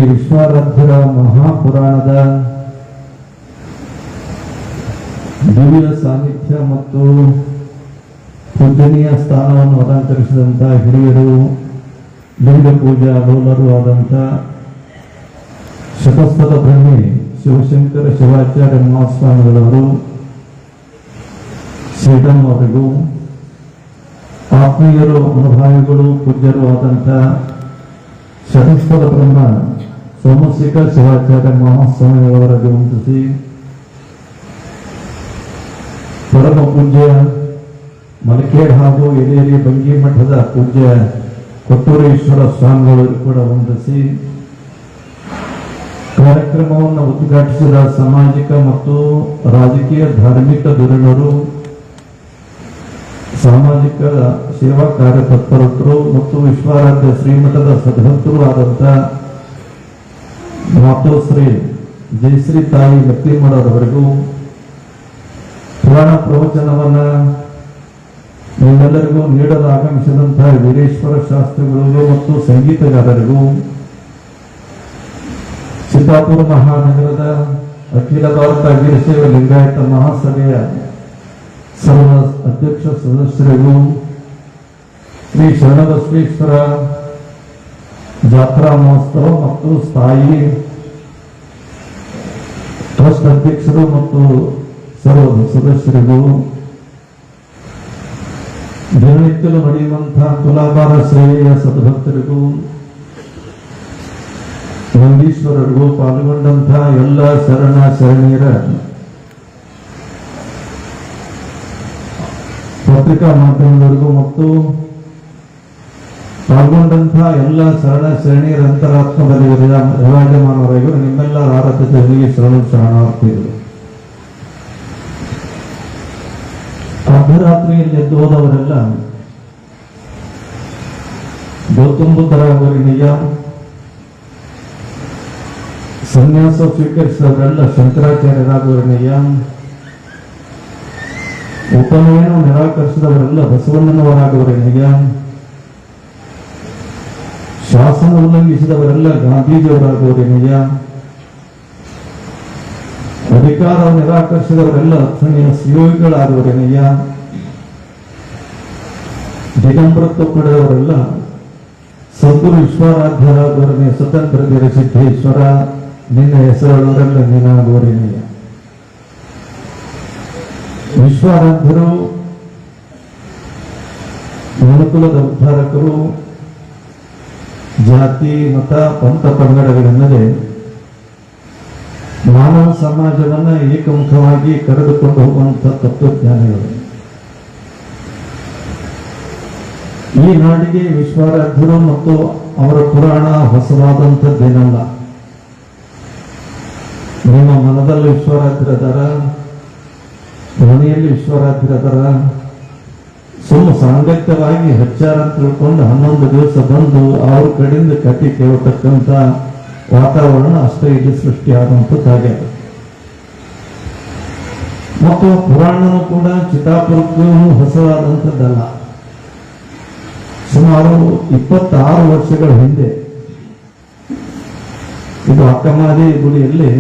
ವಿಶ್ವಾರಾಧ್ಯರ ಮಹಾಪುರಾಣದ ದಿವ್ಯ ಸಾನ್ನಿಧ್ಯ ಮತ್ತು ಪೂಜನೀಯ ಸ್ಥಾನವನ್ನು ಅಲಂಕರಿಸಿದಂಥ ಹಿರಿಯರು, ಲಿಂಗ ಪೂಜಾ ಲೋಲರು ಆದಂಥ ಶತಸ್ಥಲ ಬ್ರಹ್ಮಿ ಶಿವಶಂಕರ ಶಿವಾಚಾರ್ಯ ಮಹಾಸ್ವಾಮಿಗಳವರು, ಶ್ರೀಡಂ ಅವರಿಗೂ, ಆತ್ಮೀಯರು, ಅನುಭಾವಿಗಳು, ಪೂಜ್ಯರು ಆದಂಥ ಶತಸ್ಥಲ ಬ್ರಹ್ಮ ಸೋಮಶೇಖರ ಶಿವಾಚಾರ್ಯ ಮಹಾಸ್ವಾಮಿಗಳವರಿಗೆ ವಂದಿಸಿ, ಪರಮ ಪೂಜ್ಯ ಮಲಕೇಡ್ ಹಾಗೂ ಎಲೇರಿ ಬಂಗಿ ಮಠದ ಪೂಜ್ಯ ಕೊಟ್ಟೂರೇಶ್ವರ ಸ್ವಾಮಿಗಳು ಕೂಡ ವಂದಿಸಿ, ಕಾರ್ಯಕ್ರಮವನ್ನು ಉದ್ಘಾಟಿಸಿದ ಸಾಮಾಜಿಕ ಮತ್ತು ರಾಜಕೀಯ ಧಾರ್ಮಿಕ ಧುರೀಣರು, ಸಾಮಾಜಿಕ ಸೇವಾ ಕಾರ್ಯತತ್ಪರರು ಮತ್ತು ವಿಶ್ವಾರಾಧ್ಯ ಶ್ರೀಮಠದ ಸದ್ಭಕ್ತರು ಆದಂಥ ಮಾತೋಶ್ರೀ ಜಯಶ್ರೀ ತಾಯಿ ಲಕ್ಷ್ಮೀಮಠರವರೆಗೂ, ಪುರಾಣ ಪ್ರವಚನವನ್ನು ನಿಮ್ಮೆಲ್ಲರಿಗೂ ನೀಡಲು ಆಗಮಿಸಿದಂತಹ ವೀರೇಶ್ವರ ಶಾಸ್ತ್ರಿಗಳಿಗೂ ಮತ್ತು ಸಂಗೀತಗಾರರಿಗೂ, ಚಿತ್ತಾಪುರ ಮಹಾನಗರದ ಅಖಿಲ ಭಾರತ ವೀರಶೈವ ಲಿಂಗಾಯತ ಮಹಾಸಭೆಯ ಸರ್ವ ಅಧ್ಯಕ್ಷ ಸದಸ್ಯರಿಗೂ, ಶ್ರೀ ಶರಣಬಸವೇಶ್ವರ ಜಾತ್ರಾ ಮಹೋತ್ಸವ ಮತ್ತು ಸ್ಥಾಯಿ ಟ್ರಸ್ಟ್ ಅಧ್ಯಕ್ಷರು ಮತ್ತು ಸರ್ವ ಸದಸ್ಯರಿಗೂ, ದಿನನಿತ್ಯಲು ನಡೆಯುವಂತಹ ತುಲಾಭಾರ ಸೇವೆಯ ಸದ್ಭಕ್ತರಿಗೂ, ನಂದೀಶ್ವರರಿಗೂ, ಪಾಲ್ಗೊಂಡಂತಹ ಎಲ್ಲ ಶರಣ ಶರಣೀಯರ ಪತ್ರಿಕಾ ಮಾಧ್ಯಮದವರಿಗೂ ಮತ್ತು ಪಾಲ್ಗೊಂಡಂತಹ ಎಲ್ಲ ಶರಣ ಶರಣೀಯರ ಅಂತರಾತ್ಮದಲ್ಲಿ ವಿರಾಜಮಾನವರೆಗೂ ನಿಮ್ಮೆಲ್ಲರ ಆರಾಧ್ಯತೆಗಳಿಗೆ ಶರಣಾರ್ಥಿಗಳು. ಅರ್ಧರಾತ್ರಿಯಲ್ಲಿ ಎದ್ದು ಹೋದವರೆಲ್ಲ ಗೌತಮ ಬುದ್ಧರಾಗುವವರಿಗೆ, ಸನ್ಯಾಸ ಸ್ವೀಕರಿಸಿದವರೆಲ್ಲ ಶಂಕರಾಚಾರ್ಯರಾಗುವವರಿಗೆ, ಉಪನಯನ ನಿರಾಕರಿಸಿದವರೆಲ್ಲ ಬಸವಣ್ಣನವರಾಗುವವರಿಗೆ, ಶಾಸನ ಉಲ್ಲಂಘಿಸಿದವರೆಲ್ಲ ಗಾಂಧೀಜಿಯವರಾಗುವವರಿಗೆ, ಅಧಿಕಾರ ನಿರಾಕರಿಸಿದವರೆಲ್ಲ ಅಥಣೀಯ ಸಿಯೋಗಿಗಳಾದವರಿಗೆ, ದಿಗಂಬರತ್ವ ಪಡೆದವರೆಲ್ಲ ಸದ್ಗುರು ವಿಶ್ವಾರಾಧ್ಯರಾದವರೇ, ಸ್ವತಂತ್ರ ವೀರ ಸಿದ್ದೇಶ್ವರ ನಿನ್ನ ಹೆಸರುಳ್ಳವರೆಲ್ಲ ನೀನಾಗುವವರಿಗೆ. ವಿಶ್ವಾರಾಧ್ಯರು ಮನುಕುಲದ ಉದ್ಧಾರಕರು, ಜಾತಿ ಮತ ಪಂಥ ಪಂಗಡಗಳೆನ್ನದೆ ಮಾನವ ಸಮಾಜವನ್ನ ಏಕಮುಖವಾಗಿ ಕರೆದುಕೊಂಡು ಹೋಗುವಂತಹ ತತ್ವಜ್ಞಾನಿಗಳು. ಈ ನಾಡಿಗೆ ವಿಶ್ವಾರಾಧ್ಯರು ಮತ್ತು ಅವರ ಪುರಾಣ ಹೊಸವಾದಂಥದ್ದೇನಲ್ಲ. ನಿಮ್ಮ ಮನದಲ್ಲಿ ವಿಶ್ವಾರಾಧ್ಯರದಾರ, ಮನೆಯಲ್ಲಿ ವಿಶ್ವಾರಾಧ್ಯರದಾರ, ಸುಮ್ಮ ಸಾಂಗತ್ಯವಾಗಿ ಹಚ್ಚಾರ ಅಂತ ತಿಳ್ಕೊಂಡು 11 ದಿವಸ ಬಂದು ಅವ್ರ ಕಡೆಯಿಂದ ಕಥೆ ಕೇಳತಕ್ಕಂಥ ವಾತಾವರಣ ಅಷ್ಟೇ ಇಲ್ಲಿ ಸೃಷ್ಟಿಯಾದಂಥದ್ದಾಗಿದೆ. ಮತ್ತು ಪುರಾಣನೂ ಕೂಡ ಚಿತ್ತಾಪುರಕ್ಕೂ ಹೊಸದಾದಂಥದ್ದಲ್ಲ. ಸುಮಾರು 26 ವರ್ಷಗಳ ಹಿಂದೆ ಇದು ಅಕ್ಕಮಾದಿ ಗುಡಿಯಲ್ಲಿ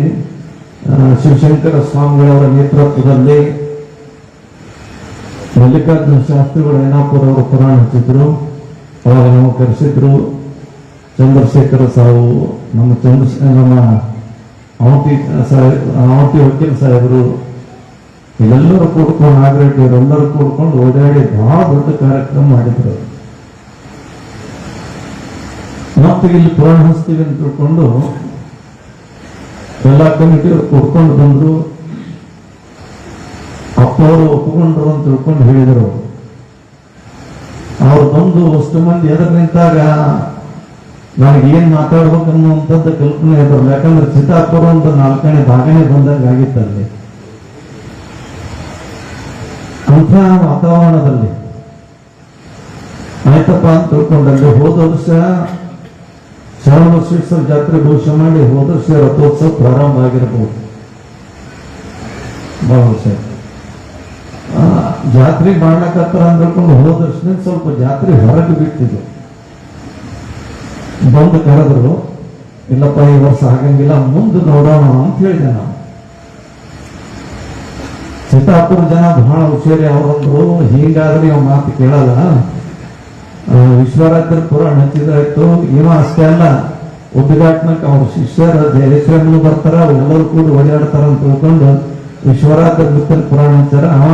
ಶಿವಶಂಕರ ಸ್ವಾಮಿಗಳವರ ನೇತೃತ್ವದಲ್ಲಿ ಮಲ್ಲಿಕಾರ್ಜುನ ಶಾಸ್ತ್ರಿಗಳು ಏನಾಪುರ ಅವರು ಪುರಾಣ ಹಚ್ಚಿದ್ರು. ಅವಾಗ ನಾವು ಕರೆಸಿದ್ರು. ಚಂದ್ರಶೇಖರ ಸಾವು, ನಮ್ಮ ಅವತಿ ವಕೀಲ ಸಾಹೇಬರು, ಇವೆಲ್ಲರೂ ಕೂಡ್ಕೊಂಡು, ನಾಗರೆಡ್ಡಿ ಅವರೆಲ್ಲರೂ ಕೂಡ್ಕೊಂಡು ಓಡಾಡಿ ಬಹಳ ದೊಡ್ಡ ಕಾರ್ಯಕ್ರಮ ಮಾಡಿದ್ರು. ಮತ್ತು ಇಲ್ಲಿ ಪುರಾಣ ಹಚ್ತೀವಿ ಅಂತ ತಿಳ್ಕೊಂಡು ಎಲ್ಲ ಕಮಿಟಿಯವರು ಕೂಡ್ಕೊಂಡು ಬಂದ್ರು. ಅಪ್ಪ ಅವರು ಒಪ್ಪಿಕೊಂಡ್ರು ಅಂತ ತಿಳ್ಕೊಂಡು ಹೇಳಿದರು. ಅವ್ರು ಬಂದು ಅಷ್ಟು ಮಂದಿ ಎದುರು ನಿಂತಾಗ ನನಗೆ ಏನ್ ಮಾತಾಡ್ಬೇಕು ಅನ್ನುವಂಥದ್ದು ಕಲ್ಪನೆ ಇದ್ರಲ್ಲ. ಯಾಕಂದ್ರೆ ಚಿತ್ತಾಪುರ ಒಂದು 4ನೇ ಭಾಗನೇ ಬಂದಾಗ ಆಗಿತ್ತಲ್ಲಿ. ಅಂಥ ವಾತಾವರಣದಲ್ಲಿ ಆಯ್ತಪ್ಪ ಅಂತ ತಿಳ್ಕೊಂಡಲ್ಲಿ ಹೋದ ವರ್ಷ ಶರಣಬಸವೇಶ್ವರ ಜಾತ್ರೆ ಘೋಷ ಮಾಡಿ ಹೋದ ವರ್ಷ ರಥೋತ್ಸವ ಪ್ರಾರಂಭ ಆಗಿರಬಹುದು. ಬಹುಶಃ ಜಾತ್ರೆ ಮಾಡ್ಲಕತ್ತಾರ ಅಂದ್ಕೊಂಡು ಹೋದ ವರ್ಷ ಸ್ವಲ್ಪ ಜಾತ್ರೆ ಹೊರಗೆ ಬಿಟ್ಟಿದ್ರು. ಬಂದು ಕರೆದ್ರು. ಇಲ್ಲಪ್ಪ ಈ ವರ್ಷ ಆಗಂಗಿಲ್ಲ, ಮುಂದೆ ನೋಡೋಣ ಅಂತ ಹೇಳಿದೆ ನಾನು. ಚಿತ್ತಾಪುರ ಜನ ಬಹಳ ಹುಷಾರಿ, ಅವರೊಂದು ಹೀಗಾದ್ರೆ ನೀವು ಮಾತು ಕೇಳಲ್ಲ, ವಿಶ್ವರಾತ್ರಿ ಪುರಾಣ ಹಚ್ಚಿದಾಯ್ತು. ಇವ ಅಷ್ಟೇ ಅಲ್ಲ, ಉದ್ಘಾಟನಕ್ಕೆ ಅವ್ರ ಶಿಷ್ಯರ ಜಯಶ್ರಮನು ಬರ್ತಾರ, ಎಲ್ಲರೂ ಕೂಡ ಓಡಾಡ್ತಾರ ಅಂತ ತಿಳ್ಕೊಂಡು ವಿಶ್ವರಾತ್ರಿ ಬಿತ್ತನ ಪುರಾಣ ಹಚ್ಚಾರ. ಅವ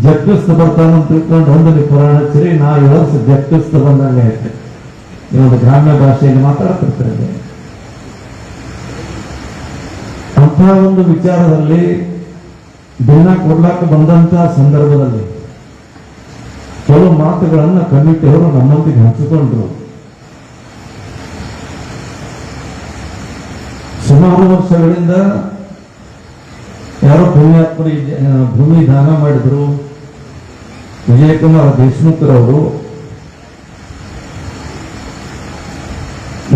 ಜಗ್ಗಿಸ್ತ ಬರ್ತಾನಂತ ತಿಳ್ಕೊಂಡು ಒಂದಲ್ಲಿ ಪುರಾಣ ಹಚ್ಚಿರಿ, ನಾ ಈ ವರ್ಷ ಜಗ್ಗಿಸ್ತ ಬಂದಂಗೆ ಐತೆ. ಇವತ್ತು ಗ್ರಾಮ್ಯ ಭಾಷೆಯಲ್ಲಿ ಮಾತಾಡ್ತಿರ್ತಾರೆ. ಅಂಥ ಒಂದು ವಿಚಾರದಲ್ಲಿ ದಿನ ಕೊಡ್ಲಾಕ ಬಂದಂತ ಸಂದರ್ಭದಲ್ಲಿ ಕೆಲವು ಮಾತುಗಳನ್ನ ಕಮಿಟಿಯವರು ನಮ್ಮೊಂದಿಗೆ ಹಂಚಿಕೊಂಡ್ರು. ಸುಮಾರು ವರ್ಷಗಳಿಂದ ಯಾರೋ ಪುಣ್ಯಾತ್ಮರು ಭೂಮಿ ದಾನ ಮಾಡಿದ್ರು, ವಿಜಯಕುಮಾರ್ ದೇಶಮುಖರವರು.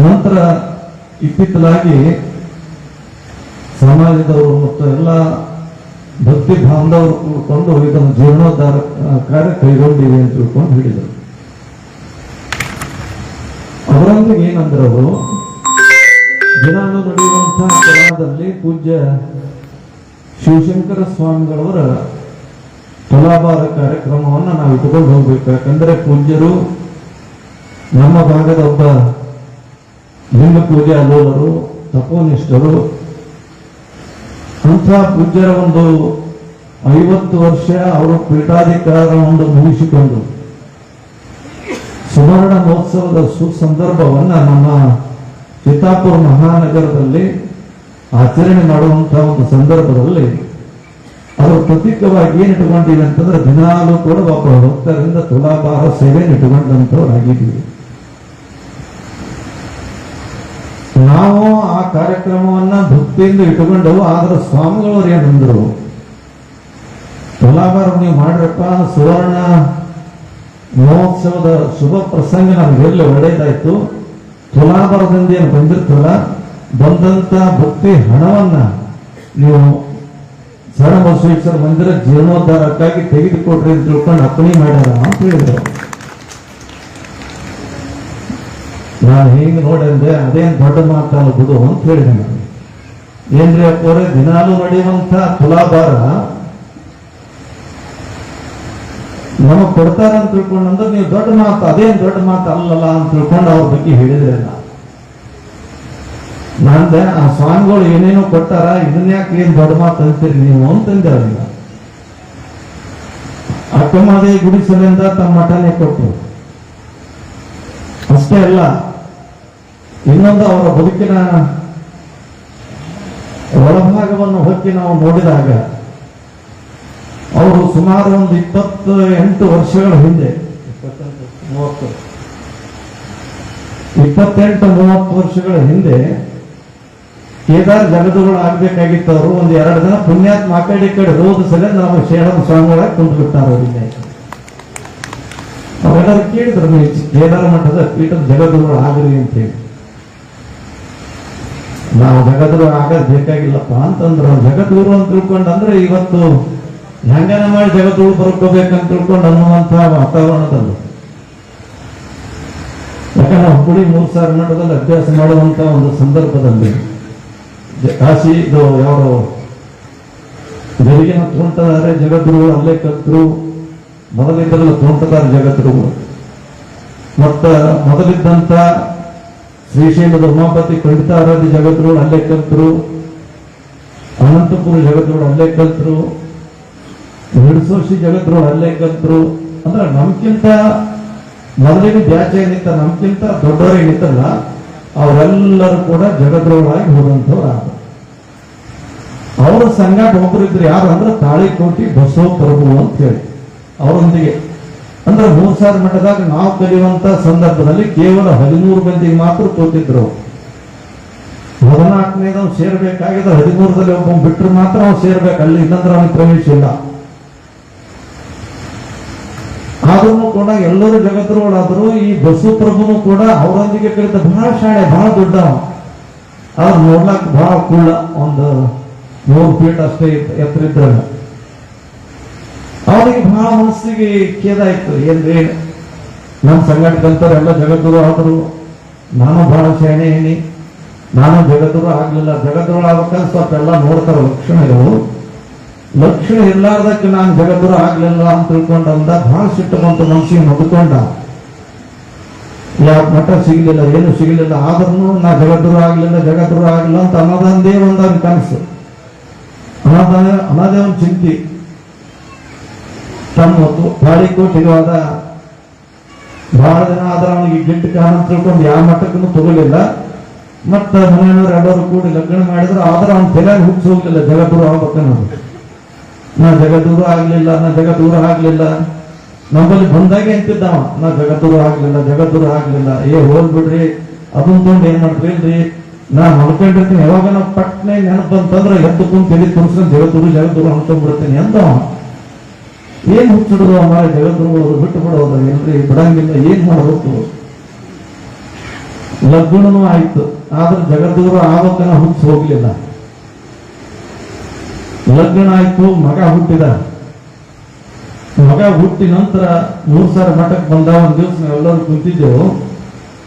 ನಂತರ ಇತ್ತಿತ್ತಲಾಗಿ ಸಮಾಜದವರು ಮತ್ತು ಎಲ್ಲ ಭಕ್ತಿ ಬಾಂಧವರು ಕೂಡ್ಕೊಂಡು ಇದನ್ನು ಜೀರ್ಣೋದ್ಧಾರ ಕಾರ್ಯ ಕೈಗೊಂಡಿವೆ ಅಂತ ತಿಳ್ಕೊಂಡು ಹೇಳಿದರು. ಅವರೊಂದಿಗೆ ಏನಂದ್ರೆ ಅವರು ದಿನಾಲು ನಡೆಯುವಂತಹ ಸ್ಥಳದಲ್ಲಿ ಪೂಜ್ಯ ಶಿವಶಂಕರ ಸ್ವಾಮಿಗಳವರ ತುಲಾಭಾರ ಕಾರ್ಯಕ್ರಮವನ್ನು ನಾವು ಇಟ್ಕೊಂಡು ಹೋಗ್ಬೇಕು. ಯಾಕಂದ್ರೆ ಪೂಜ್ಯರು ನಮ್ಮ ಭಾಗದ ಒಬ್ಬ ಲಿಂಗ ಪೂಜೆ ಅಲ್ಲೋಲರು, ತಪೋನಿಷ್ಠರು. ಅಂಥ ಪೂಜ್ಯರ ಒಂದು 50 ವರ್ಷ ಅವರು ಪೀಠಾಧಿಕಾರವನ್ನು ಮುಗಿಸಿಕೊಂಡು ಸುವರ್ಣ ಮಹೋತ್ಸವದ ಸುಸಂದರ್ಭವನ್ನ ನಮ್ಮ ಚಿತ್ತಾಪುರ ಮಹಾನಗರದಲ್ಲಿ ಆಚರಣೆ ಮಾಡುವಂತಹ ಒಂದು ಸಂದರ್ಭದಲ್ಲಿ ಅವರು ಪ್ರತೀಕವಾಗಿ ಏನ್ ಇಟ್ಕೊಂಡಿವೆ ಅಂತಂದ್ರೆ ದಿನಾಲೂ ಕೂಡ ಒಬ್ಬ ಭಕ್ತರಿಂದ ತುಲಾಭಾರ ಸೇವೆ ಇಟ್ಟುಕೊಂಡಂತವರಾಗಿದ್ದೀವಿ. ನಾವು ಆ ಕಾರ್ಯಕ್ರಮವನ್ನ ಭಕ್ತಿಯಿಂದ ಇಟ್ಟುಕೊಂಡವು. ಆದ್ರೆ ಸ್ವಾಮಿಗಳವರು ಏನಂದ್ರು, ತುಲಾಭಾರ ನೀವು ಮಾಡ್ರಪ್ಪ, ಸುವರ್ಣ ಮಹೋತ್ಸವದ ಶುಭ ಪ್ರಸಂಗ ನಮ್ಗೆಲ್ಲ ಒಳ್ಳೇದಾಯ್ತು. ತುಲಾಭಾರದಿಂದ ಏನು ಬಂದಿರ್ತಲ್ಲ, ಬಂದಂತ ಭಕ್ತಿ ಹಣವನ್ನ ನೀವು ಶರಣಬಸವೇಶ್ವರ ಮಂದಿರ ಜೀರ್ಣೋದ್ಧಾರಕ್ಕಾಗಿ ತೆಗೆದುಕೊಡ್ರಿ ಅಂತ ತಿಳ್ಕೊಂಡು ಅಪ್ಪಣೆ ಮಾಡ್ಯಾರ ಅಂತ ಹೇಳಿದ್ರು. ನಾನು ಹಿಂಗ ನೋಡಿದ್ರೆ ಅದೇನ್ ದೊಡ್ಡ ಮಾತಲ್ಲ ಬಿಡು ಅಂತ ಹೇಳಿದೆ ನಾನು. ಏನ್ರಿ ಅಪ್ಪವ್ರೆ, ದಿನಾಲೂ ನಡೆಯುವಂತ ತುಲಾಭಾರ ನಮಗ್ ಕೊಡ್ತಾರ ಅಂತ ತಿಳ್ಕೊಂಡ್ರೆ ನೀವು ದೊಡ್ಡ ಮಾತು, ಅದೇನ್ ದೊಡ್ಡ ಮಾತು ಅಲ್ಲಲ್ಲ ಅಂತ ತಿಳ್ಕೊಂಡು ಅವ್ರ ಬಗ್ಗೆ ಹೇಳಿದ್ರಲ್ಲ. ನಂದೆ ಆ ಸ್ವಾಮಿಗಳು ಏನೇನೋ ಕೊಟ್ಟಾರ, ಇದನ್ಯಾಕೆ ಏನ್ ದೊಡ್ಡ ಮಾತು ಅಂತೀರಿ ನೀವು ಅಂತಂದೆ ಅವ್ರಿಗೆ. ಅಕ್ಕಮಾದೇವಿ ಗುಡಿಸಲಿಂದ ತಮ್ಮ ಮಠನೇ ಕೊಟ್ಟರು. ಅಷ್ಟೇ ಅಲ್ಲ, ಇನ್ನೊಂದು ಅವರ ಬದುಕಿನ ಒಳಭಾಗವನ್ನು ಹೊಕ್ಕಿ ನಾವು ನೋಡಿದಾಗ ಅವರು ಸುಮಾರು ಒಂದು 28 ವರ್ಷಗಳ ಹಿಂದೆ 28-30 ವರ್ಷಗಳ ಹಿಂದೆ ಕೇದಾರ್ ಜಗದುಗಳು ಆಗ್ಬೇಕಾಗಿತ್ತು. ಅವರು ಒಂದು 2 ದಿನ ಪುಣ್ಯಾತ್ಮ ಆ ಕಡೆ ಈ ಕಡೆ ಹೋದ ಸಲ ನಾವು ಶೇಣದ ಸ್ವಾಮಿಗಳಾಗಿ ಕುಂತು ಬಿಟ್ಟಾರ. ಅವರಿಂದ ಅವೆಲ್ಲರೂ ಕೇಳಿದ್ರು, ನೀವು ಕೇದಾರ ಮಠದ ಪೀಠದ ಜಗದುಗಳು ಆಗ್ರಿ ಅಂತೇಳಿ. ನಾವು ಜಗದ್ರು ಆಗೋದು ಬೇಕಾಗಿಲ್ಲಪ್ಪ ಅಂತಂದ್ರು. ಜಗದ್ಗುರು ಅಂತ ತಿಳ್ಕೊಂಡಂದ್ರೆ ಇವತ್ತು ಹೆಂಗನ ಮಾಡಿ ಜಗದ್ಗುರು ಬರ್ಕೋಬೇಕಂತ ತಿಳ್ಕೊಂಡು ಅನ್ನುವಂತಹ ವಾತಾವರಣದಲ್ಲಿ, ಯಾಕಂದ್ರೆ ಹುಬ್ಬಳ್ಳಿ 3000 ಮಠದಲ್ಲಿ ಅಭ್ಯಾಸ ಮಾಡುವಂತ ಒಂದು ಸಂದರ್ಭದಲ್ಲಿ ಕಾಶಿ ಯಾರು ಗರಿಗೆನ ತೋಂಟದಾರೆ ಜಗದ್ಗುರು ಅಲ್ಲೇ ಕಲ್ತರು. ಮೊದಲಿದ್ದರೆಲ್ಲ ತೋಂಟದಾರ ಜಗದ್ಗುರು. ಮತ್ತ ಮೊದಲಿದ್ದಂತ ಶ್ರೀಶೈಲದ ಉಮಾಪತಿ ಪಂಡಿತಾರಾಧ್ಯ ಜಗದ್ಗುರು ಅಲ್ಲೇ ಕಲ್ತರು. ಅನಂತಪುರ ಜಗದ್ಗುರು ಅಲ್ಲೇ ಕಲ್ತರು. ಹಿಡ್ಸೋಶಿ ಜಗದ್ಗುರು ಅಲ್ಲೇ ಕಲ್ತರು. ಅಂದ್ರೆ ನಮ್ಗಿಂತ ಮೊದಲಿನ ಬ್ಯಾಚ್ ಏನಿತ್ತ, ನಮ್ಗಿಂತ ದೊಡ್ಡವರೇನಿತ್ತಲ್ಲ, ಅವರೆಲ್ಲರೂ ಕೂಡ ಜಗದ್ಗುರುಗಳಾಗಿ ಹೋದಂಥವ್ರು. ಅವರ ಸಂಗಾಟ ಒಬ್ಬರಿದ್ರು, ಯಾರು ಅಂದ್ರೆ ತಾಳಿಕೋಟಿ ಬಸವ ಪ್ರಭು ಅಂತ ಹೇಳಿ. ಅವರೊಂದಿಗೆ ಅಂದ್ರೆ 3000 ಮಠದಾಗ ನಾವು ಕಲಿಯುವಂತ ಸಂದರ್ಭದಲ್ಲಿ ಕೇವಲ 13 ಮಂದಿಗೆ ಮಾತ್ರ ತೋತಿದ್ರು. 14ನೇದವ್ ಸೇರ್ಬೇಕಾಗಿದ್ರೆ 13ರಲ್ಲಿ ಒಬ್ಬ ಬಿಟ್ಟರು ಮಾತ್ರ ಅವ್ನು ಸೇರ್ಬೇಕು, ಅಲ್ಲಿ ಇಲ್ಲಂದ್ರೆ ಅವನಿಗೆ ಪ್ರವೇಶ ಇಲ್ಲ. ಆದ್ರೂ ಕೂಡ ಎಲ್ಲರೂ ಜಗದ್ಗುರುಗಳಾದ್ರು. ಈ ಬಸವಪ್ರಭುನು ಕೂಡ ಅವರೊಂದಿಗೆ ಕಲಿತ ಬಹಳ ಶಾಣೆ, ಬಹಳ ದೊಡ್ಡ. ಅವ್ರು ನೋಡ್ಲಾಕ್ ಬಹಳ ಕುಳ್ಳ, ಒಂದು 3 ಫೀಟ್ ಅಷ್ಟೇ ಎತ್ತರ ಇದ್ರಲ್ಲ. ಅವರಿಗೆ ಬಹಳ ಮನಸ್ಸಿಗೆ ಖೇದಾಯ್ತು, ಏನ್ರಿ ನಮ್ಮ ಸಂಘಟಕಂತವ್ರು ಎಲ್ಲ ಜಗದ್ಗುರು ಆದ್ರು, ನಾನು ಬಹಳ ಶಾಣೆ ಏನಿ, ನಾನು ಜಗದ್ಗುರು ಆಗ್ಲಿಲ್ಲ. ಜಗದ್ಗುರು ಆಗ್ಬೇಕಾದ್ರೆ ಸ್ವಲ್ಪ ಎಲ್ಲ ನೋಡ್ತಾರ ಲಕ್ಷಣಗಳು. ಲಕ್ಷಣ ಇರ್ಲಾರ್ದಕ್ಕೆ ನಾನು ಜಗದ್ಗುರು ಆಗ್ಲಿಲ್ಲ ಅಂತ ತಿಳ್ಕೊಂಡಂದ ಬಹಳ ಸಿಟ್ಟು ಬಂತು ಮನಸ್ಸಿಗೆ ನಡ್ಕೊಂಡ. ಯಾವ ಮಠ ಸಿಗ್ಲಿಲ್ಲ, ಏನು ಸಿಗ್ಲಿಲ್ಲ, ಆದ್ರೂ ನಾ ಜಗದ್ಗುರು ಆಗ್ಲಿಲ್ಲ ಅಂತ ಅನ್ನೋದಂದೇ ಒಂದವ್ನ ಕನಸು, ಅನ್ನೋದೇ ಒಂದು ಚಿಂತೆ. ತಮ್ಮ ತಾಳಿಕೋಟಿಗಾದ ಬಹಳ ದಿನ ಆದ್ರೆ ಅವನಿಗೆ ಗಿಟ್ಟು ಕಾರಣ ತಿಳ್ಕೊಂಡು ಯಾವ ಮಠಕ್ಕೂ ತಗೋಲಿಲ್ಲ. ಮತ್ತ ಮನೆಯವರು ಎರಡವರು ಕೂಡಿ ಲಗ್ನ ಮಾಡಿದ್ರು. ಆದ್ರೆ ಅವ್ನ ತಲೆಯಾಗ ಹುಚ್ಚ ಹೋಗ್ಲಿಲ್ಲ ಜಗದ್ಗುರು ಆಗ್ಬೇಕನ್ನೋದು. ನಾ ಜಗದ್ಗುರು ಆಗ್ಲಿಲ್ಲ ನಮ್ಮಲ್ಲಿ ಬಂದಾಗೆ ಅಂತಿದ್ದಾವ, ನಾ ಜಗದ್ಗುರು ಆಗ್ಲಿಲ್ಲ. ಹೋಗ್ಬಿಡ್ರಿ, ಅದನ್ನ ತೊಗೊಂಡು ಏನ್ ಮಾಡ್ತೀರಿ, ನಾ ಮಲ್ಕೊಂಡಿರ್ತೀನಿ. ಯಾವಾಗ ನಾವು ಪಟ್ನೆ ನೆನಪು ಅಂತಂದ್ರೆ ಎದ್ದು ಕುಂತ ತಲೆ ತುರ್ಸ್ಕೊಂಡು ಜಗದ್ಗುರು ಅನ್ಕೊಂಡ್ಬಿಡ್ತೀನಿ ಅಂದವ. ಏನ್ ಹುಚ್ಚಿಡುದು ಅಮ್ಮ, ಜಗದ್ಗುರುಗಳು ಬಿಟ್ಟು ಬಿಡೋದು ಎಲ್ರಿ, ಬಿಡಂಗಿಲ್ಲ, ಏನ್ ಮಾಡ್ಬೇಕು. ಲಗ್ನೂ ಆಯ್ತು, ಆದ್ರೆ ಜಗದ್ಗುರು ಆಗ್ಬೇಕನ್ನ ಹುಚ್ಚ ಹೋಗ್ಲಿಲ್ಲ. ಲಗ್ನ ಆಯ್ತು, ಮಗ ಹುಟ್ಟಿದ. ಮಗ ಹುಟ್ಟಿ ನಂತರ 3 ಸಾರಿ ಮಠಕ್ಕೆ ಬಂದ. ಒಂದ್ ದಿವಸ ನಾವೆಲ್ಲರೂ ಕುಂತಿದ್ದೆವು.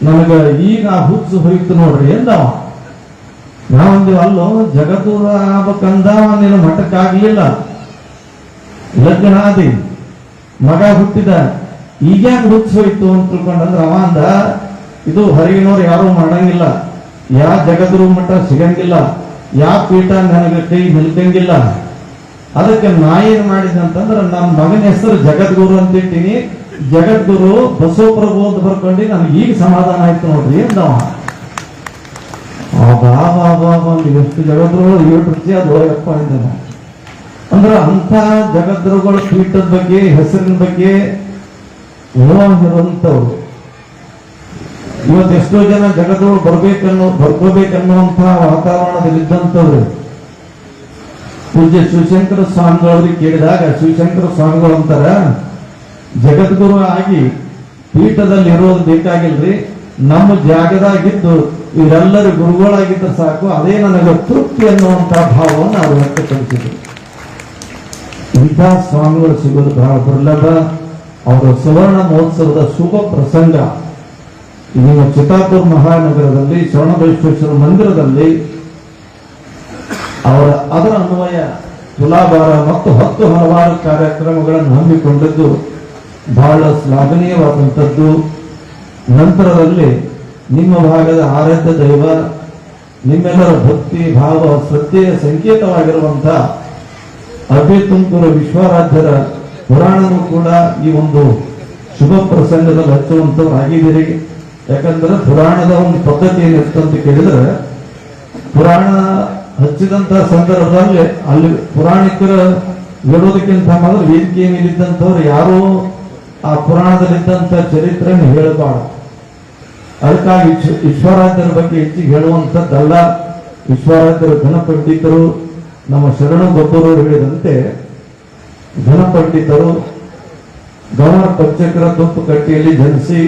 ನನಗ ಈಗ ಆ ಹುಚ್ಚು ಹೋಯ್ತು ನೋಡ್ರಿ ಎಂದವ. ನಾವೊಂದಿವ ಅಲ್ಲೋ, ಜಗದ್ಗುರು ಆಗ್ಬೇಕಂದ, ನೀನು ಮಠಕ್ಕೆ ಆಗ್ಲಿಲ್ಲ, ಲಗ್ನ ಆದಿ, ಮಗ ಹುಟ್ಟಿದ, ಈಗ್ಯಾಕ ಹುಚ್ಚು ಹೋಯ್ತು ಅಂತ ತಿಳ್ಕೊಂಡಂದ್ರ ಅವ ಅಂದ, ಇದು ಹೊರಗಿನವ್ರು ಯಾರು ಮಾಡಂಗಿಲ್ಲ, ಯಾ ಜಗದ್ಗುರು ಮಠ ಸಿಗಂಗಿಲ್ಲ, ಯಾವ ಪೀಠ ನನಗೆ ಕೈ ನಿಲ್ಕಂಗಿಲ್ಲ. ಅದಕ್ಕೆ ನಾ ಏನ್ ಮಾಡಿದೆ ಅಂತಂದ್ರೆ ನನ್ನ ಮಗನ ಹೆಸರು ಜಗದ್ಗುರು ಅಂತ ಇಟ್ಟಿನಿ, ಜಗದ್ಗುರು ಬಸವಪ್ರಭು ಅಂತ ಬರ್ಕೊಂಡು ನನಗೆ ಈಗ ಸಮಾಧಾನ ಆಯ್ತು ನೋಡ್ರಿ ಎಂದವ. ಎಷ್ಟು ಜಗದ್ಗುರು ಏಟು ಅದೊಳಗಪ್ಪ ಇದ್ದಾನ ಅಂದ್ರ ಅಂತ ಜಗದ್ಗುರುಗಳ ಪೀಠದ ಬಗ್ಗೆ, ಹೆಸರಿನ ಬಗ್ಗೆ ಇರುವಂತವ್ರು. ಇವತ್ತು ಎಷ್ಟೋ ಜನ ಜಗದ್ಗುರು ಬರ್ಕೋಬೇಕನ್ನುವಂತ ವಾತಾವರಣದಲ್ಲಿದ್ದಂಥವ್ರು. ಪೂಜ್ಯ ಶಿವಶಂಕರ ಸ್ವಾಮಿಗಳವ್ರಿಗೆ ಕೇಳಿದಾಗ ಶಿವಶಂಕರ ಸ್ವಾಮಿಗಳು ಅಂತಾರ, ಜಗದ್ಗುರು ಆಗಿ ಪೀಠದಲ್ಲಿ ಇರೋದು ಬೇಕಾಗಿಲ್ರಿ, ನಮ್ಮ ಜಾಗದಾಗಿದ್ದು ಇವರೆಲ್ಲರೂ ಗುರುಗಳಾಗಿದ್ದ ಸಾಕು, ಅದೇ ನನಗೆ ತೃಪ್ತಿ ಅನ್ನುವಂತ ಭಾವವನ್ನು ಅವರು ವ್ಯಕ್ತಪಡಿಸಿದ್ರು. ಇಂಥ ಸ್ವಾಮಿಗಳು ಸಿಗೋದು ಬಹಳ ದುರ್ಲಭ. ಅವರ ಸುವರ್ಣ ಮಹೋತ್ಸವದ ಶುಭ ಪ್ರಸಂಗ ನಿಮ್ಮ ಚಿತ್ತಾಪುರ ಮಹಾನಗರದಲ್ಲಿ ಶರಣಬಸವೇಶ್ವರ ಮಂದಿರದಲ್ಲಿ ಅದರ ಅನ್ವಯ ತುಲಾಭಾರ ಮತ್ತು 10 ಹಲವಾರು ಕಾರ್ಯಕ್ರಮಗಳನ್ನು ಹಮ್ಮಿಕೊಂಡಿದ್ದು ಬಹಳ ಶ್ಲಾಘನೀಯವಾದಂಥದ್ದು. ನಂತರದಲ್ಲಿ ನಿಮ್ಮ ಭಾಗದ ಆರಾಧ್ಯ ದೈವ, ನಿಮ್ಮೆಲ್ಲರ ಭಕ್ತಿ ಭಾವ ಶ್ರದ್ಧೆಯ ಸಂಕೇತವಾಗಿರುವಂತಹ ಅಭಿ ತುಮಕೂರು ವಿಶ್ವರಾಧ್ಯರ ಪುರಾಣನೂ ಕೂಡ ಈ ಒಂದು ಶುಭ ಪ್ರಸಂಗದಲ್ಲಿ ಹಚ್ಚುವಂತವರಾಗಿದ್ದೀರಿ. ಯಾಕಂದ್ರೆ ಪುರಾಣದ ಒಂದು ಪದ್ಧತಿ ಏನಿರ್ತಂತ ಕೇಳಿದ್ರೆ, ಪುರಾಣ ಹಚ್ಚಿದಂತ ಸಂದರ್ಭದಲ್ಲಿ ಅಲ್ಲಿ ಪುರಾಣಿಕರ ಹೇಳೋದಕ್ಕಿಂತ ಮೊದಲು ವೇದಿಕೆಯ ಮೇಲಿದ್ದಂಥವ್ರು ಯಾರು ಆ ಪುರಾಣದಲ್ಲಿದ್ದಂತ ಚರಿತ್ರೆಯನ್ನು ಹೇಳಬಾರ್ದು. ಅದಕ್ಕಾಗಿ ವಿಶ್ವರಾಧ್ಯರ ಬಗ್ಗೆ ಹೆಚ್ಚಿಗೆ ಹೇಳುವಂಥದ್ದಲ್ಲ. ವಿಶ್ವರಾಧ್ಯರು ಘನಪಂಡಿತರು, ನಮ್ಮ ಶರಣು ಗೊಬ್ಬರವರು ಹೇಳಿದಂತೆ ಘನಪಂಡಿತರು ಗೌರ ಪಂಚಕರ ತುಪ್ಪು ಕಟ್ಟಿಯಲ್ಲಿ ಜನಿಸಿ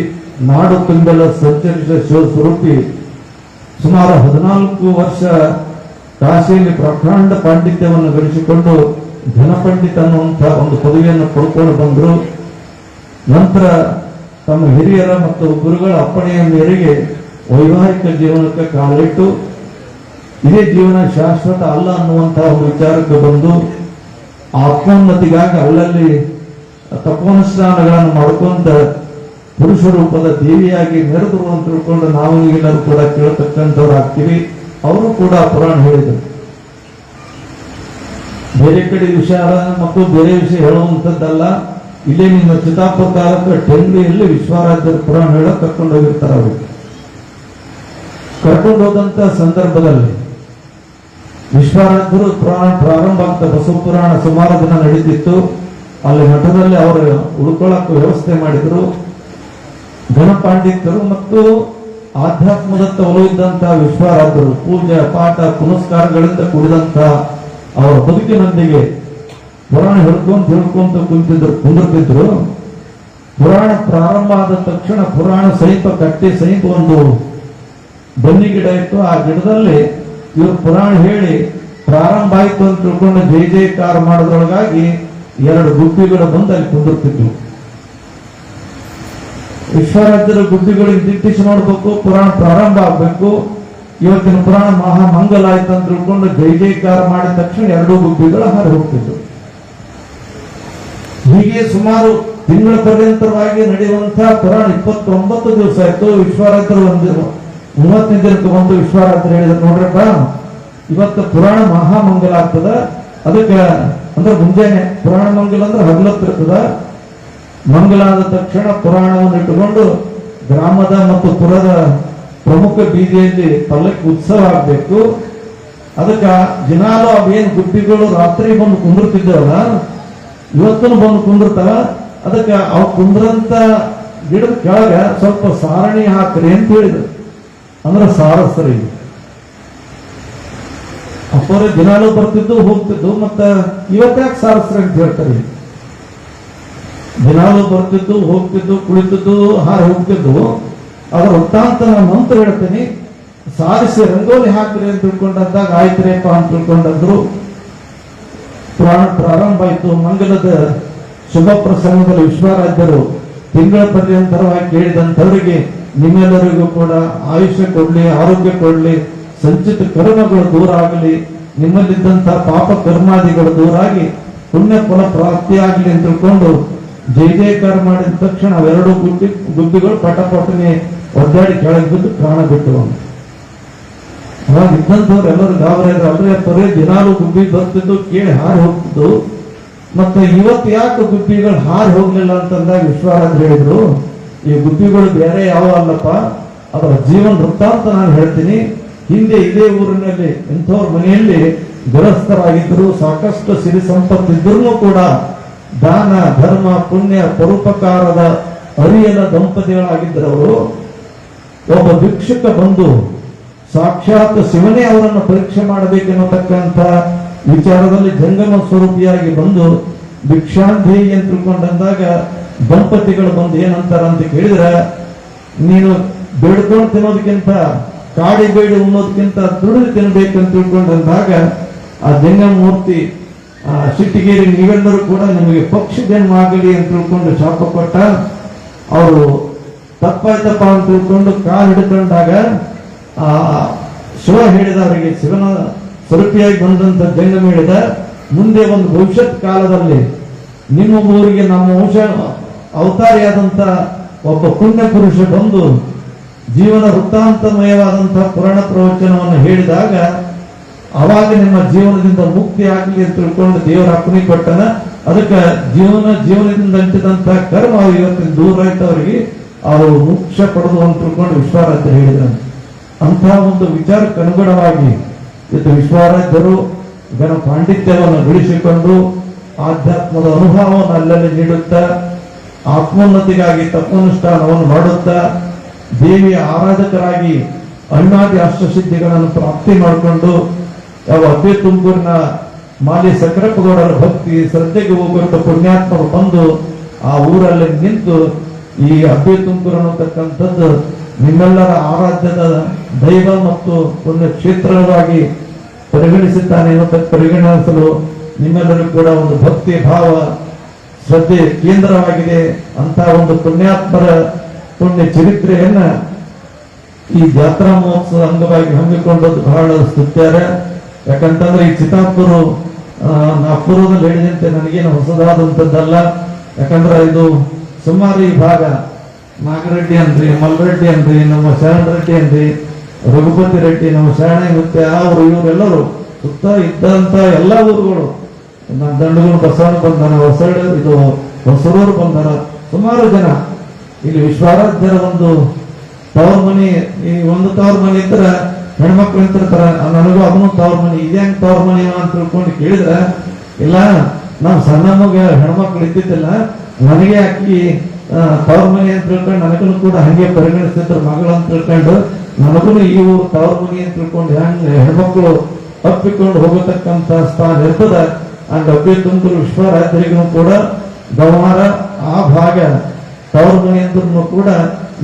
ನಾಡು ತುಂಬೆಲ್ಲ ಸಂಚರಿಸಿದ ಶಿವಸ್ವರೂಪಿ. ಸುಮಾರು 14 ವರ್ಷ ಕಾಶಿಯಲ್ಲಿ ಪ್ರಕಾಂಡ ಪಾಂಡಿತ್ಯವನ್ನು ಗಳಿಸಿಕೊಂಡು ಘನಪಂಡಿತ ಅನ್ನುವಂಥ ಒಂದು ಪದವಿಯನ್ನು ಪಡ್ಕೊಂಡು ಬಂದರು. ನಂತರ ತಮ್ಮ ಹಿರಿಯರ ಮತ್ತು ಗುರುಗಳ ಅಪ್ಪಣೆಯ ಮೇರೆಗೆ ವೈವಾಹಿಕ ಜೀವನಕ್ಕೆ ಕಾಲಿಟ್ಟು ಇದೇ ಜೀವನ ಶಾಶ್ವತ ಅಲ್ಲ ಅನ್ನುವಂತಹ ಒಂದು ವಿಚಾರಕ್ಕೆ ಬಂದು ಆತ್ಮೋನ್ನತಿಗಾಗಿ ಅಲ್ಲಲ್ಲಿ ತಪೋನುಷ್ಠಾನಗಳನ್ನು ಮಾಡ್ಕೊಂತ ಪುರುಷ ರೂಪದ ದೇವಿಯಾಗಿ ಮೆರೆದರು ಅಂತ ತಿಳ್ಕೊಂಡು ನಾವು ಈಗೆಲ್ಲರೂ ಕೂಡ ಕೇಳತಕ್ಕಂಥವ್ರು ಆಗ್ತೀವಿ. ಅವರು ಕೂಡ ಪುರಾಣ ಹೇಳಿದರು. ಬೇರೆ ಕಡೆ ವಿಚಾರ ಮತ್ತು ಬೇರೆ ವಿಷಯ ಹೇಳುವಂಥದ್ದಲ್ಲ. ಇಲ್ಲೇ ನಿಮ್ಮ ಚಿತ್ತಾಪುರ ತಾಲೂಕು ಟೆಂಗ್ಳಿಯಲ್ಲಿ ವಿಶ್ವರಾಧ್ಯರ ಪುರಾಣ ಹೇಳಕ್ ಕರ್ಕೊಂಡು ಹೋಗಿರ್ತಾರೆ. ಅವರು ಕರ್ಕೊಂಡು ಹೋದಂತ ಸಂದರ್ಭದಲ್ಲಿ ವಿಶ್ವರಾಧ್ಯರು ಪುರಾಣ ಪ್ರಾರಂಭ ಆಗ್ತಾ ಬಸವ ಪುರಾಣ ಸುಮಾರು ದಿನ ನಡೀತಿತ್ತು. ಅಲ್ಲಿ ಮಠದಲ್ಲಿ ಅವರು ಉಳ್ಕೊಳ್ಳಕ್ಕೆ ವ್ಯವಸ್ಥೆ ಮಾಡಿದ್ರು. ಘನಪಾಂಡಿತರು ಮತ್ತು ಆಧ್ಯಾತ್ಮದತ್ತ ಒಲವಿದ್ದಂತಹ ವಿಶ್ವರಾಧ್ಯರು ಪೂಜೆ ಪಾಠ ಪುನಸ್ಕಾರಗಳಿಂದ ಕೂಡಿದಂತ ಅವರ ಬದುಕಿನೊಂದಿಗೆ ಪುರಾಣ ಹೇಳ್ಕೊಂತ ಕುಂದಿರ್ತಿದ್ರು. ಪುರಾಣ ಪ್ರಾರಂಭ ಆದ ತಕ್ಷಣ ಪುರಾಣ ಸಮೀಪ ಕಟ್ಟಿ ಸಮೀಪ ಒಂದು ಬನ್ನಿ ಗಿಡ ಇತ್ತು. ಆ ಗಿಡದಲ್ಲಿ ಇವರು ಪುರಾಣ ಹೇಳಿ ಪ್ರಾರಂಭ ಆಯ್ತು ಅಂತ ತಿಳ್ಕೊಂಡು ಜೈ ಜೈಕಾರ ಮಾಡೋದ್ರೊಳಗಾಗಿ 2 ಗುಬ್ಬಿಗಳು ಬಂದು ಅಲ್ಲಿ ಕುಂದಿರ್ತಿದ್ವು. ವಿಶ್ವರಾಧ್ಯರ ಗುಬ್ಬಿಗಳಿಗೆ ದಿಟ್ಟಿಸಿ ನೋಡ್ಬೇಕು, ಪುರಾಣ ಪ್ರಾರಂಭ ಆಗ್ಬೇಕು. ಇವತ್ತಿನ ಪುರಾಣ ಮಹಾಮಂಗಲ ಆಯ್ತು ಅಂತ ತಿಳ್ಕೊಂಡು ಜೈ ಜೈಕಾರ ಮಾಡಿದ ತಕ್ಷಣ ಎರಡೂ ಗುಬ್ಬಿಗಳು ಹಾರಿ ಹೋಗ್ತಿದ್ವು. ಹೀಗೆ ಸುಮಾರು ತಿಂಗಳ ಪರ್ಯಂತರವಾಗಿ ನಡೆಯುವಂತಹ ಪುರಾಣ 29 ದಿವಸ ಆಯ್ತು. ವಿಶ್ವಾರಾಧ್ರ 30ನೇ ದಿನಕ್ಕೆ ಬಂದು ವಿಶ್ವಾರಾಧ್ರ ಹೇಳಿದ್ರು, ನೋಡ್ರಪ್ಪ ಇವತ್ತು ಪುರಾಣ ಮಹಾಮಂಗಲ ಆಗ್ತದ. ಅದಕ್ಕೆ ಅಂದ್ರೆ ಮುಂಜಾನೆ ಪುರಾಣ ಮಂಗಲ ಅಂದ್ರೆ ಹಗಲತ್ತಿರ್ತದ. ಮಂಗಲ ಆದ ತಕ್ಷಣ ಪುರಾಣವನ್ನು ಇಟ್ಟುಕೊಂಡು ಗ್ರಾಮದ ಮತ್ತು ಪುರದ ಪ್ರಮುಖ ಬೀದಿಯಲ್ಲಿ ಪಲ್ಲಕ್ಕಿ ಉತ್ಸವ ಆಗ್ಬೇಕು. ಅದಕ್ಕೆ ದಿನಾಲು ಅವೇನು ಗುಬ್ಬಿಗಳು ರಾತ್ರಿ ಬಂದು ಕುಂದಿರ್ತಿದ್ದೇವಲ್ಲ, ಇವತ್ತೂ ಬಂದು ಕುಂದಿರ್ತಾವ. ಅದಕ್ಕೆ ಅವು ಕುಂದ್ರಂತ ಗಿಡದ ಕೆಳಗ ಸ್ವಲ್ಪ ಸಾರಣಿ ಹಾಕ್ರಿ ಅಂತ ಹೇಳಿದ್ರು. ಅಂದ್ರೆ ಸಾರಸ್ರಿ ಅಪ್ಪರೇ ದಿನಾಲೂ ಬರ್ತಿದ್ದು ಹೋಗ್ತಿದ್ದು. ಮತ್ತ ಇವತ್ತ್ಯಾಕೆ ಸಾರಸ್ರಿ ಅಂತ ಹೇಳ್ತಾರೆ? ದಿನಾಲೂ ಬರ್ತಿದ್ದು ಹೋಗ್ತಿದ್ದು ಕುಳಿತಿದ್ದು ಹಾರಿ ಹೋಗ್ತಿದ್ದು. ಅದರ ವೃತ್ತಾಂತ ಮಂತ್ರ ಹೇಳ್ತೀನಿ, ಸಾರಿಸಿ ರಂಗೋಲಿ ಹಾಕ್ರಿ ಅಂತ ತಿಳ್ಕೊಂಡಂದಾಗ ಆಯ್ತ್ರಿಯಪ್ಪ ಅಂತ ತಿಳ್ಕೊಂಡಂದ್ರು. ಪುರಾಣ ಪ್ರಾರಂಭ ಆಯಿತು. ಮಂಗಲದ ಶುಭ ಪ್ರಸಂಗದಲ್ಲಿ ವಿಶ್ವಾರಾಧ್ಯರು ತಿಂಗಳ ಪರ್ಯಂತರವಾಗಿ ಕೇಳಿದಂಥವರಿಗೆ ನಿಮ್ಮೆಲ್ಲರಿಗೂ ಕೂಡ ಆಯುಷ್ಯ ಕೊಡ್ಲಿ, ಆರೋಗ್ಯ ಕೊಡ್ಲಿ, ಸಂಚಿತ ಕರ್ಮಗಳು ದೂರ ಆಗಲಿ, ನಿಮ್ಮಲ್ಲಿದ್ದಂತಹ ಪಾಪ ಕರ್ಮಾದಿಗಳು ದೂರ ಆಗಿ ಪುಣ್ಯ ಫಲ ಪ್ರಾಪ್ತಿಯಾಗಲಿ ಅಂತ ತಿಳ್ಕೊಂಡು ಜೈ ಜೈಕಾರ ಮಾಡಿದ ತಕ್ಷಣ ಅವೆರಡು ಗುಬ್ಬಿಗಳು ಪಟಪಟನೆ ಒದ್ದಾಡಿ ಕೆಳಗೆ ಬಿದ್ದು ಪ್ರಾಣ ಬಿಟ್ಟು. ಅವಾಗ ಇದ್ದಂಥವ್ರು ಎಲ್ಲರೂ ಗಾಬರಿ ಅಲ್ರಿ ಪರೇ ದಿನಾಲು ಗುಬ್ಬಿ ಬರ್ತಿದ್ದು ಕೇಳಿ ಹಾರಿ ಹೋಗ್ತಿದ್ದು. ಮತ್ತೆ ಇವತ್ತು ಯಾಕೆ ಗುಬ್ಬಿಗಳು ಹಾರಿ ಹೋಗ್ಲಿಲ್ಲ ಅಂತಂದಾಗ ವಿಶ್ವಾರಾಧ್ರ ಹೇಳಿದ್ರು, ಈ ಗುಬ್ಬಿಗಳು ಬೇರೆ ಯಾವ ಅಲ್ಲಪ್ಪ, ಅದರ ಜೀವನ ವೃತ್ತಾಂತ ನಾನು ಹೇಳ್ತೀನಿ. ಹಿಂದೆ ಇದೇ ಊರಿನಲ್ಲಿ ಇಂಥವ್ರ ಮನೆಯಲ್ಲಿ ಗೃಹಸ್ಥರಾಗಿದ್ದರು, ಸಾಕಷ್ಟು ಸಿರಿ ಸಂಪತ್ತಿದ್ರೂ ಕೂಡ ದಾನ ಧರ್ಮ ಪುಣ್ಯ ಪರೋಪಕಾರದ ಅರಿಯದ ದಂಪತಿಗಳಾಗಿದ್ದರವರು. ಒಬ್ಬ ಭಿಕ್ಷುಕ ಬಂದು ಸಾಕ್ಷಾತ್ ಶಿವನೇ ಅವರನ್ನು ಪರೀಕ್ಷೆ ಮಾಡಬೇಕೆನ್ನತಕ್ಕಂಥ ವಿಚಾರದಲ್ಲಿ ಜಂಗಮ ಸ್ವರೂಪಿಯಾಗಿ ಬಂದು ಭಿಕ್ಷಾಂಧೇಯಿ ಅಂತ ತಿಳ್ಕೊಂಡಂದಾಗ ದಂಪತಿಗಳು ಬಂದು ಏನಂತಾರ ಅಂತ ಕೇಳಿದ್ರೆ, ನೀನು ಬೇಡ್ಕೊಂಡು ತಿನ್ನೋದಕ್ಕಿಂತ ಕಾಡಿ ಬೇಡಿ ಉಣ್ಣೋದಕ್ಕಿಂತ ದುಡಿದು ತಿನ್ಬೇಕಂತ ತಿಳ್ಕೊಂಡಂದಾಗ ಆ ಜಂಗಮ ಮೂರ್ತಿ ಸಿಟ್ಟಿಗೇರಿ, ನೀವೆಲ್ಲರೂ ಕೂಡ ನಿಮಗೆ ಪಕ್ಷಿ ಜನ್ಮ ಆಗಲಿ ಅಂತ ತಿಳ್ಕೊಂಡು ಶಾಪ ಕೊಟ್ಟ. ಅವರು ತಪ್ಪಾಯ್ತಪ್ಪ ಅಂತ ತಿಳ್ಕೊಂಡು ಕಾಲು ಹಿಡ್ಕೊಂಡಾಗ ಆ ಶಿವ ಹೇಳಿದ ಅವರಿಗೆ, ಶಿವನ ಸ್ವರೂಪಿಯಾಗಿ ಬಂದಂತ ಜಂಗಮ ಹೇಳಿದ, ಮುಂದೆ ಒಂದು ಭವಿಷ್ಯತ್ ಕಾಲದಲ್ಲಿ ನಿಮ್ಮ ಊರಿಗೆ ನಮ್ಮ ವಂಶ ಅವತಾರಿಯಾದಂತ ಒಬ್ಬ ಪುಣ್ಯ ಪುರುಷ ಬಂದು ಜೀವನ ವೃತ್ತಾಂತಮಯವಾದಂತಹ ಪುರಾಣ ಪ್ರವಚನವನ್ನು ಹೇಳಿದಾಗ ಅವಾಗ ನಿಮ್ಮ ಜೀವನದಿಂದ ಮುಕ್ತಿ ಆಗಲಿ ಅಂತ ತಿಳ್ಕೊಂಡು ದೇವರ ಅಪ್ಪಣೆ ಕೊಟ್ಟನ. ಅದಕ್ಕೆ ಜೀವನದಿಂದ ಅಂಟಿದಂತಹ ಕರ್ಮ ಇವತ್ತಿನ ದೂರ ಆಯ್ತು, ಅವರಿಗೆ ಅವರು ಮೋಕ್ಷ ಪಡೆದು ಅಂತ ತಿಳ್ಕೊಂಡು ವಿಶ್ವಾರಾಧ್ಯ ಹೇಳಿದ್ರು. ಅಂತಹ ಒಂದು ವಿಚಾರಕ್ಕೆ ಅನುಗುಣವಾಗಿ ಇದು ವಿಶ್ವಾರಾಧ್ಯರು ಗಣ ಪಾಂಡಿತ್ಯವನ್ನು ಗಳಿಸಿಕೊಂಡು ಆಧ್ಯಾತ್ಮದ ಅನುಭವವನ್ನು ಅಲ್ಲಲ್ಲಿ ನೀಡುತ್ತಾ ಆತ್ಮೋನ್ನತಿಗಾಗಿ ತತ್ವಾನುಷ್ಠಾನವನ್ನು ಮಾಡುತ್ತಾ ದೇವಿಯ ಆರಾಧಕರಾಗಿ ಅಣ್ಣಾದಿ ಅಷ್ಟಸಿದ್ಧಿಗಳನ್ನು ಪ್ರಾಪ್ತಿ ಮಾಡಿಕೊಂಡು ಯಾವ ಅಬ್ಬೆ ತುಮಕೂರಿನ ಮಾಲಿ ಸಕ್ರಪ್ಪಗೌಡರ ಭಕ್ತಿ ಶ್ರದ್ಧೆಗೆ ಹೋಗಿರುವ ಪುಣ್ಯಾತ್ಮರು ಬಂದು ಆ ಊರಲ್ಲಿ ನಿಂತು ಈ ಅಬ್ಬೆ ತುಮಕೂರು ಅನ್ನತಕ್ಕಂಥದ್ದು ನಿಮ್ಮೆಲ್ಲರ ಆರಾಧ್ಯದ ದೈವ ಮತ್ತು ಪುಣ್ಯ ಕ್ಷೇತ್ರವಾಗಿ ಪರಿಗಣಿಸುತ್ತಾನೆ ಎನ್ನುವುದಕ್ಕೆ ಪರಿಗಣಿಸಲು ನಿಮ್ಮೆಲ್ಲರಿಗೂ ಕೂಡ ಒಂದು ಭಕ್ತಿ ಭಾವ ಶ್ರದ್ಧೆ ಕೇಂದ್ರವಾಗಿದೆ. ಅಂತ ಒಂದು ಪುಣ್ಯಾತ್ಮರ ಪುಣ್ಯ ಚರಿತ್ರೆಯನ್ನ ಈ ಜಾತ್ರಾ ಮಹೋತ್ಸವದ ಅಂಗವಾಗಿ ಹಮ್ಮಿಕೊಂಡದ್ದು ಬಹಳ ಸ್ತುತ್ಯಾರ. ಯಾಕಂತಂದ್ರೆ ಈ ಚಿತ್ತಾಪುರ ನಾ ಪೂರ್ವದಲ್ಲಿ ಹೇಳಿದಂತೆ ನನಗೇನು ಹೊಸದಾದಂಥದ್ದಲ್ಲ. ಯಾಕಂದ್ರೆ ಇದು ಸುಮಾರು ಈ ಭಾಗ ನಾಗರೆಡ್ಡಿ ಅನ್ರಿ, ಮಲ್ರೆಡ್ಡಿ ಅನ್ರಿ, ನಮ್ಮ ಶರಣ ರೆಡ್ಡಿ ಅನ್ರಿ, ರಘುಪತಿ ರೆಡ್ಡಿ, ನಮ್ಮ ಶರಣ ಮತ್ತೆ ಅವರು ಇವರೆಲ್ಲರೂ ಸುತ್ತ ಇದ್ದಂತ ಎಲ್ಲಾ ಊರುಗಳು, ನಮ್ಮ ದಂಡಗಳು ಬಸವಣ್ಣ ಬಂದಾನ, ಹೊಸೂರು ಬಂದಾರ, ಸುಮಾರು ಜನ ಇಲ್ಲಿ ವಿಶ್ವಾರಾಧ್ಯರ ಒಂದು ತವ್ರ ಮನಿ. ಈ ಒಂದು ತವ್ರ ಮನಿ ಇದ್ರೆ ಹೆಣ್ಮಕ್ಳು ನಿಂತಿರ್ತಾರ, ನನಗೂ ಅದನ್ನು ತವ್ರ ಮನಿ, ಇದೇಂಗ್ ತವ್ರ ಮನಿ ಅಂತ ತಿಳ್ಕೊಂಡು ಕೇಳಿದ್ರ, ಇಲ್ಲ ನಾವು ಸಣ್ಣ ಮಗ ಹೆಣ್ಮಕ್ಳು ಇದ್ದಿದ್ದಿಲ್ಲ, ನನಗೆ ಅಕ್ಕಿ ತವ್ರ ಮನಿ ಅಂತ ತಿಳ್ಕೊಂಡು ನನಗೂ ಕೂಡ ಹಂಗೆ ಪರಿಗಣಿಸ್ತಿದ್ರು ಮಗಳು ಅಂತ ತಿಳ್ಕೊಂಡು, ನನಗೂ ಈ ಊರು ತವ್ರ ಮನಿ ಅಂತ ತಿಳ್ಕೊಂಡು ಹೆಣ್ಮಕ್ಳು ತಪ್ಪಿಕೊಂಡು ಹೋಗತಕ್ಕಂತ ಸ್ಥಾನ ಇರ್ತದ. ಅಂಡ್ ಅಬ್ಬೆ ತುಮಕೂರು ವಿಶ್ವರಾಧ್ಯರಿಗೂ ಕೂಡ ಗವಾರ ಆ ಭಾಗ ತವ್ರ ಮನಿ ಅಂದ್ರೂ ಕೂಡ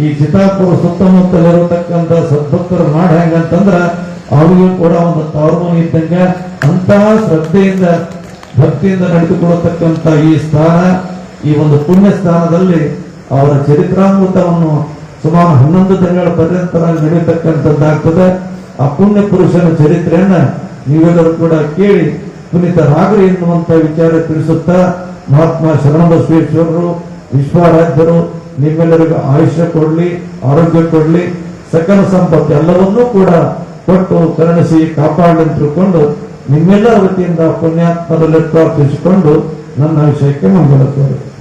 ಈ ಚಿತ್ತಾಪುರ ಸುತ್ತಮುತ್ತಲಿರತಕ್ಕಂಥ ಸದ್ಭಕ್ತರು ಮಾಡಿ ಹೆಂಗಂತಂದ್ರ ಅವ್ರಿಗೂ ಕೂಡ ಒಂದು ತವ್ರ ಮನಿ ಇದ್ದಂಗ ಅಂತಹ ಶ್ರದ್ಧೆಯಿಂದ ಭಕ್ತಿಯಿಂದ ನಡೆದುಕೊಳ್ಳತಕ್ಕಂಥ ಈ ಸ್ಥಾನ, ಈ ಒಂದು ಪುಣ್ಯ ಸ್ಥಾನದಲ್ಲಿ ಅವರ ಚರಿತ್ರಾಮೃತವನ್ನು ಸುಮಾರು 11 ದಿನಗಳ ಪರ್ಯಂತರ ನಡೆಯತಕ್ಕಂಥದ್ದಾಗ್ತದೆ. ಆ ಪುಣ್ಯ ಪುರುಷನ ಚರಿತ್ರೆಯನ್ನ ನೀವೆಲ್ಲರೂ ಕೂಡ ಕೇಳಿ ಪುನೀತರಾಗ್ರಿ ಎನ್ನುವಂತ ವಿಚಾರ ತಿಳಿಸುತ್ತಾ ಮಹಾತ್ಮ ಶರಣಬಸವೇಶ್ವರರು ವಿಶ್ವರಾಧ್ಯರು ನಿಮ್ಮೆಲ್ಲರಿಗೂ ಆಯುಷ್ಯ ಕೊಡ್ಲಿ, ಆರೋಗ್ಯ ಕೊಡ್ಲಿ, ಸಕಲ ಸಂಪತ್ತು ಎಲ್ಲವನ್ನೂ ಕೂಡ ಕೊಟ್ಟು ಕರುಣಿಸಿ ಕಾಪಾಡಲಿ ಅಂತ ತಿಳ್ಕೊಂಡು ನಿಮ್ಮೆಲ್ಲರ ವತಿಯಿಂದ ಪುಣ್ಯಾತ್ಮರಲ್ಲಿ ಪ್ರಾರ್ಥಿಸಿಕೊಂಡು ನನ್ನ ವಿಷಯಕ್ಕೆ ಮಂಗಲ ಕೋರಿ